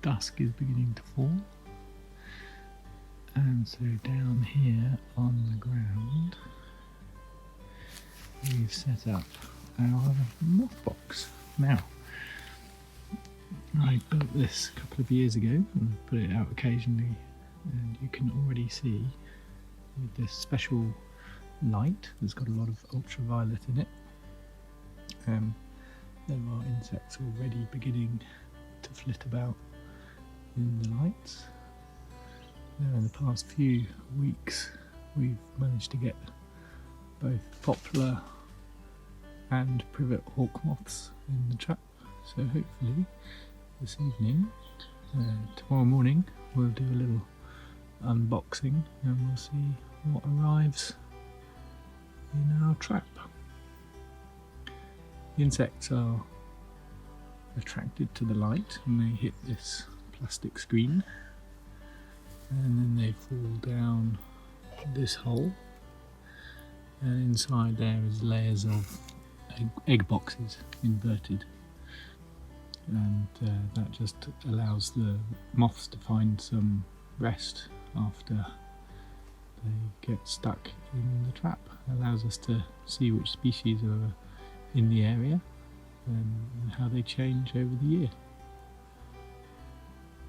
dusk is beginning to fall. And so down here on the ground we've set up our moth box. Now, I built this a couple of years ago and put it out occasionally, and you can already see with this special light that's got a lot of ultraviolet in it, there are insects already beginning to flit about in the lights. Now, in the past few weeks we've managed to get both poplar and privet hawk moths in the trap, so hopefully this evening, tomorrow morning, we'll do a little unboxing and we'll see what arrives in our trap. The insects are attracted to the light and they hit this plastic screen, and then they fall down this hole, and inside there is layers of egg boxes inverted, and that just allows the moths to find some rest after they get stuck in the trap. It allows us to see which species are in the area and how they change over the year.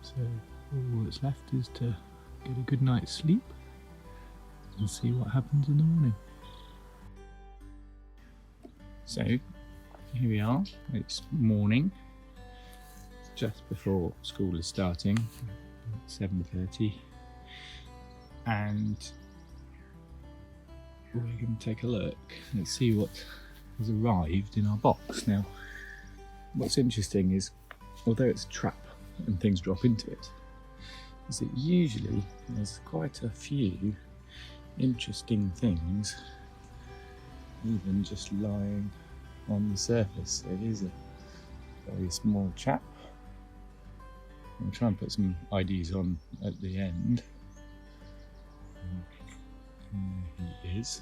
So all that's left is to get a good night's sleep and see what happens in the morning. So here we are, it's morning, just before school is starting at 7:30, and we're going to take a look and see what has arrived in our box. Now, what's interesting is, although it's a trap and things drop into it, is that usually there's quite a few interesting things even just lying on the surface. So it is a very small trap. I'll try and put some IDs on at the end. There he is.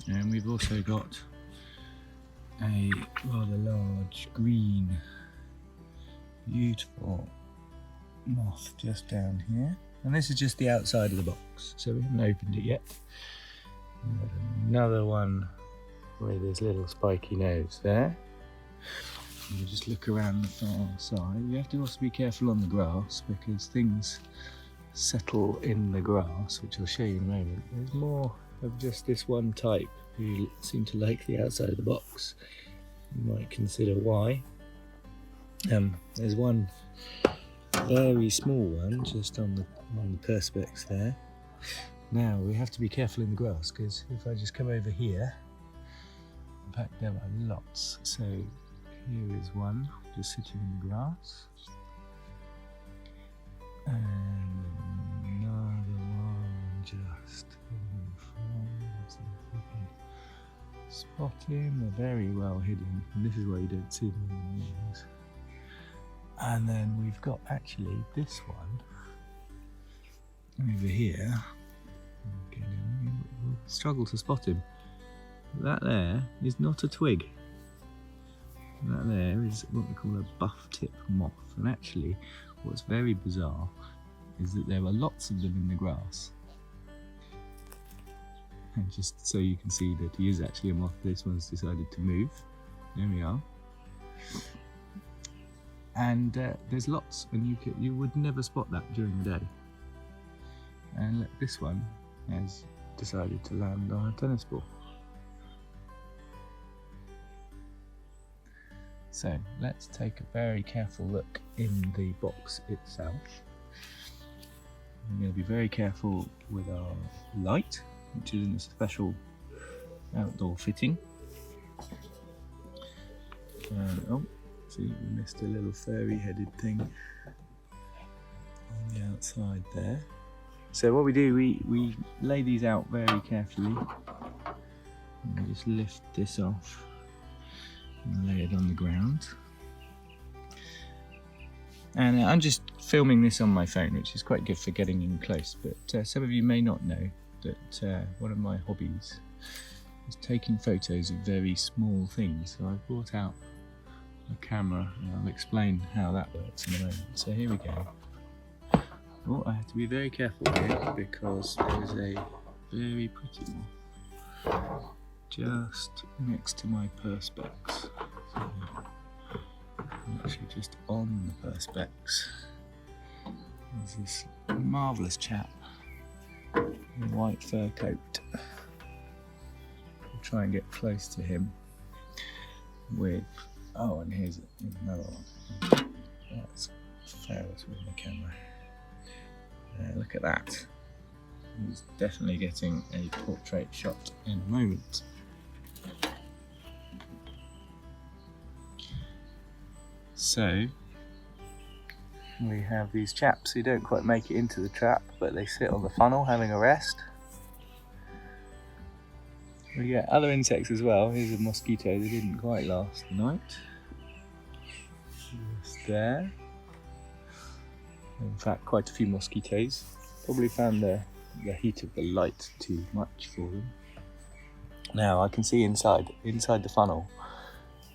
And we've also got a rather large green, beautiful moth just down here. And this is just the outside of the box, so we haven't opened it yet. We've got another one with his little spiky nose there. And you just look around the far side. You have to also be careful on the grass because things settle in the grass, which I'll show you in a moment. There's more of just this one type who seem to like the outside of the box. You might consider why. There's one very small one just on the perspex there. Now we have to be careful in the grass because if I just come over here, in fact there are lots. So here is one just sitting in the grass, and another one just in front. So if we can spot him, they're very well hidden, and this is why you don't see them in the mornings. And then we've got actually this one over here. Okay, we'll struggle to spot him. That there is not a twig. That there is what we call a buff tip moth. And actually, what's very bizarre is that there are lots of them in the grass. And just so you can see that he is actually a moth, this one's decided to move. There we are. And there's lots, and you would never spot that during the day. And look, this one has decided to land on a tennis ball. So let's take a very careful look in the box itself. We're going to be very careful with our light, which is in a special outdoor fitting. Oh, see, we missed a little furry headed thing on the outside there. So what we do, we lay these out very carefully. And we just lift this off and lay it on the ground. And I'm just filming this on my phone, which is quite good for getting in close, but some of you may not know that one of my hobbies is taking photos of very small things. So I brought out the camera, and I'll explain how that works in a moment. So here we go. Oh, I have to be very careful here because there is a very pretty moth just next to my perspex. So I'm actually just on the perspex. There's this marvellous chap in a white fur coat. I'll try and get close to him with, oh, and here's another one. That's Ferris with the camera. Look at that. He's definitely getting a portrait shot in a moment. So we have these chaps who don't quite make it into the trap, but they sit on the funnel having a rest. We get other insects as well. Here's a mosquito that didn't quite last the night. Just there. In fact, quite a few mosquitoes. Probably found the heat of the light too much for them. Now I can see inside the funnel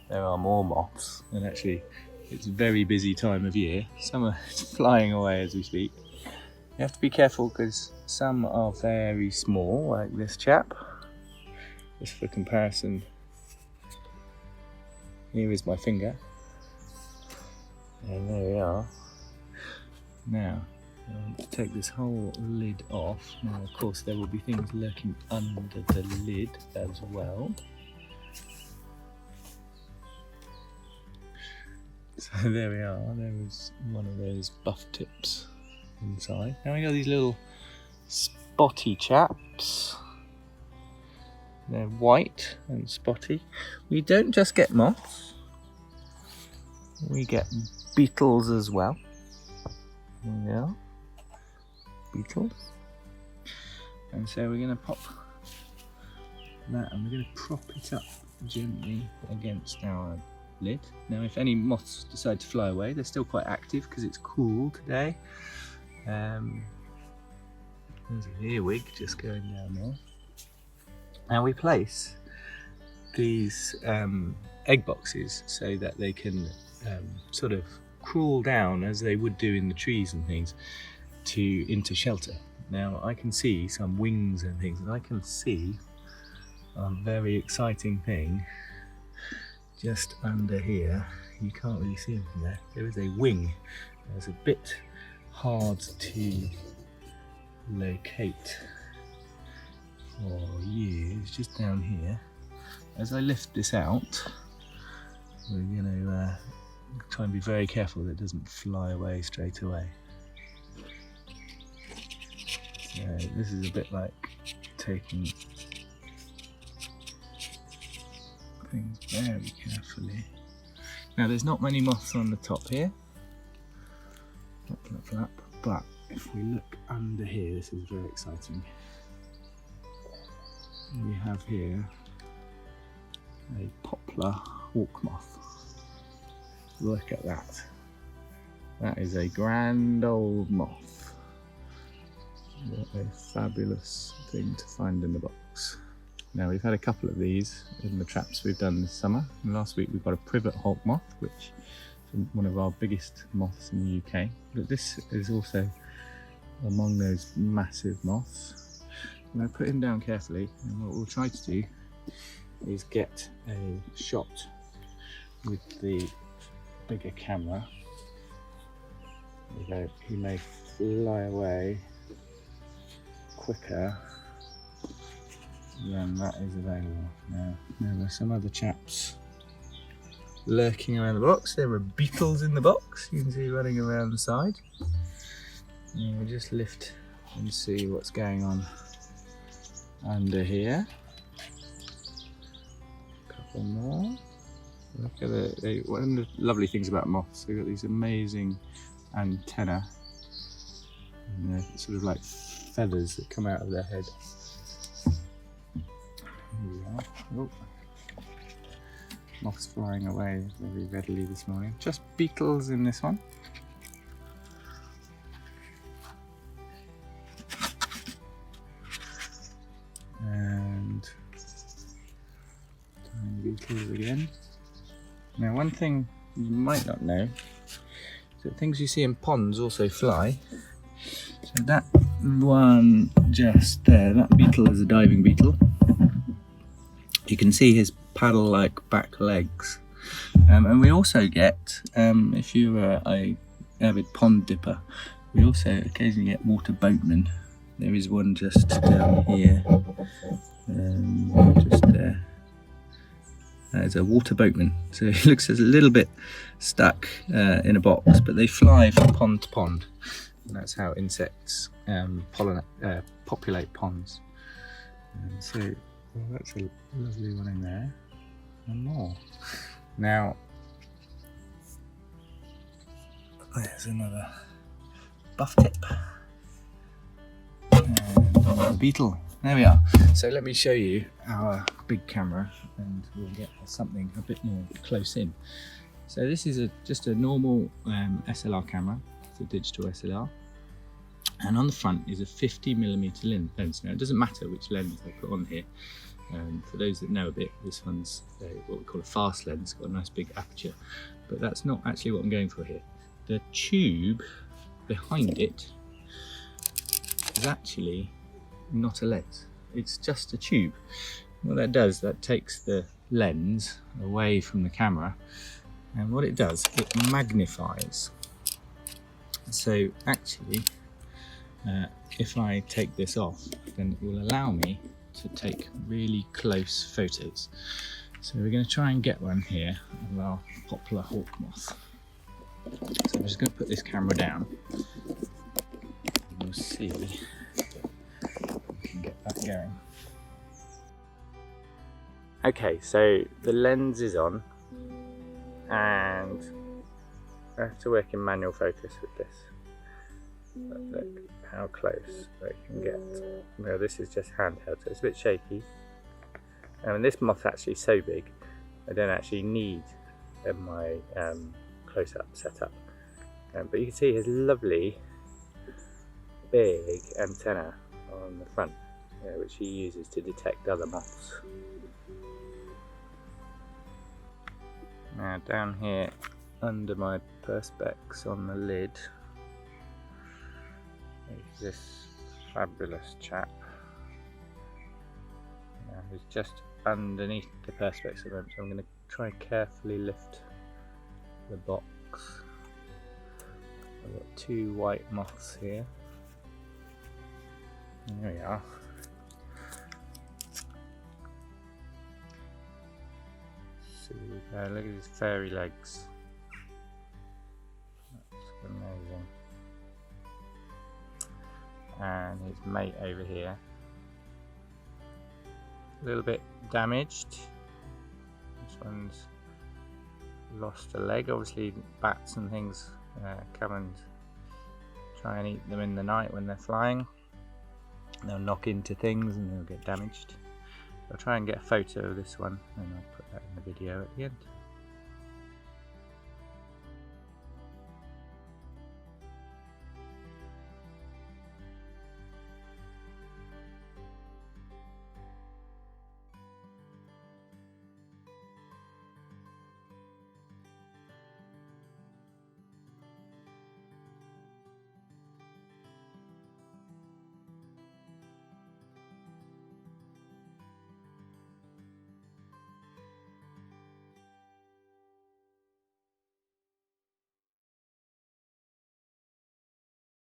there are more moths, and actually it's a very busy time of year. Some are flying away as we speak. You have to be careful because some are very small, like this chap. Just for comparison, here is my finger, and there we are. Now, I want to take this whole lid off. Now, of course, there will be things lurking under the lid as well. So there we are. There is one of those buff tips inside. Now we got these little spotty chaps. They're white and spotty. We don't just get moths. We get beetles as well. There we are. Beetles. And so we're going to pop that and we're going to prop it up gently against our lid. Now if any moths decide to fly away, they're still quite active because it's cool today. There's an earwig just going down there. Now we place these egg boxes so that they can sort of crawl down as they would do in the trees and things into shelter. Now I can see some wings and things, and I can see a very exciting thing just under here. You can't really see anything there. There is a wing. It's a bit hard to locate for you. It's just down here. As I lift this out, we're going to try and be very careful that it doesn't fly away straight away. So this is a bit like taking things very carefully. Now there's not many moths on the top here, flap, flap, flap, but if we look under here, this is very exciting. We have here a poplar hawk moth. Look at that. That is a grand old moth. What a fabulous thing to find in the box. Now we've had a couple of these in the traps we've done this summer. And last week we've got a privet hawk moth, which is one of our biggest moths in the UK. But this is also among those massive moths. I'm going to put him down carefully, and what we'll try to do is get a shot with the bigger camera. He may fly away quicker than that is available. Now there's some other chaps lurking around the box. There are beetles in the box, you can see running around the side. And we'll just lift and see what's going on under here. A couple more. Look at it. One of the lovely things about moths, they've got these amazing antennae. And they're sort of like feathers that come out of their head. Here we are. Oh. Moths flying away very readily this morning. Just beetles in this one. And tiny beetles again. Now one thing you might not know, so things you see in ponds also fly. So that one just there, that beetle is a diving beetle. You can see his paddle-like back legs. And we also get, if you're a avid pond dipper, we also occasionally get water boatmen. There is one just down here, just there. It's a water boatman, so he looks a little bit stuck in a box, but they fly from pond to pond, and that's how insects populate ponds. And so, well, that's a lovely one in there, and more. Now, there's another buff tip, and another beetle. There we are. So let me show you our big camera and we'll get something a bit more close in. So this is just a normal SLR camera. It's a digital SLR. And on the front is a 50mm lens. Now it doesn't matter which lens I put on here. For those that know a bit, this one's what we call a fast lens, got a nice big aperture. But that's not actually what I'm going for here. The tube behind it is actually not a lens, it's just a tube. What that does, that takes the lens away from the camera, and what it does, it magnifies. So actually, if I take this off, then it will allow me to take really close photos. So we're going to try and get one here of our popular hawk moth. So I'm just going to put this camera down, and we'll see if we can get that going. Okay, so the lens is on, and I have to work in manual focus with this. But look how close I can get. Well, this is just handheld, so it's a bit shaky. And this moth's actually so big, I don't actually need my close-up setup. But you can see his lovely big antenna on the front, which he uses to detect other moths. Now down here under my perspex on the lid is this fabulous chap. Who's just underneath the perspex at the moment, so I'm going to try and carefully lift the box. I've got two white moths here. There we are. Look at his fairy legs. That's amazing. And his mate over here. A little bit damaged. This one's lost a leg. Obviously bats and things come and try and eat them in the night when they're flying. They'll knock into things and they'll get damaged. I'll try and get a photo of this one and I'll put that in the video at the end.